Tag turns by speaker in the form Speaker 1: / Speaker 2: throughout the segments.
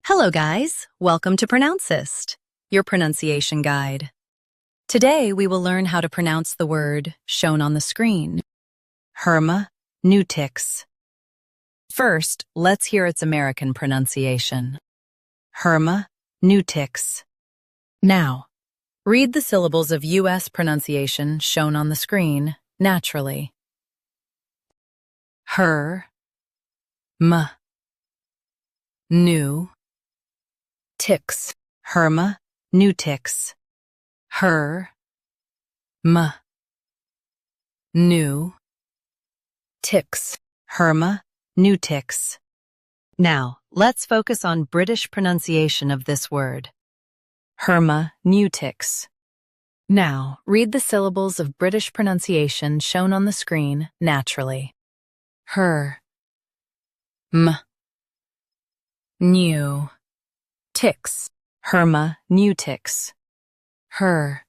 Speaker 1: Hello guys, welcome to Pronouncist, your pronunciation guide. Today we will learn how to pronounce the word shown on the screen, hermeneutics. First, let's hear its American pronunciation, hermeneutics. Now, read the syllables of U.S. pronunciation shown on the screen naturally. Hermeneutics, hermeneutics, hermeneutics, hermeneutics. Now, let's focus on British pronunciation of this word, hermeneutics. Now, read the syllables of British pronunciation shown on the screen naturally. Hermeneutics, hermeneutics, hermeneutics,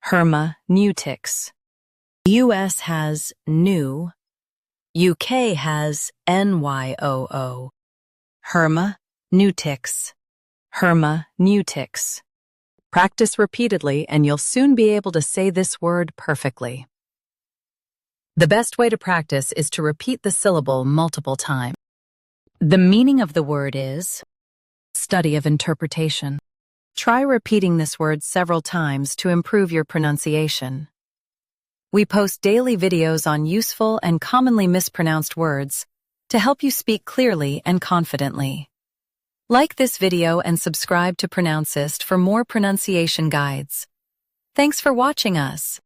Speaker 1: hermeneutics. US has new, UK has NYOO. Hermeneutics, hermeneutics. Practice repeatedly and you'll soon be able to say this word perfectly. The best way to practice is to repeat the syllable multiple times. The meaning of the word is study of interpretation. Try repeating this word several times to improve your pronunciation. We post daily videos on useful and commonly mispronounced words to help you speak clearly and confidently. Like this video and subscribe to Pronouncist for more pronunciation guides. Thanks for watching us.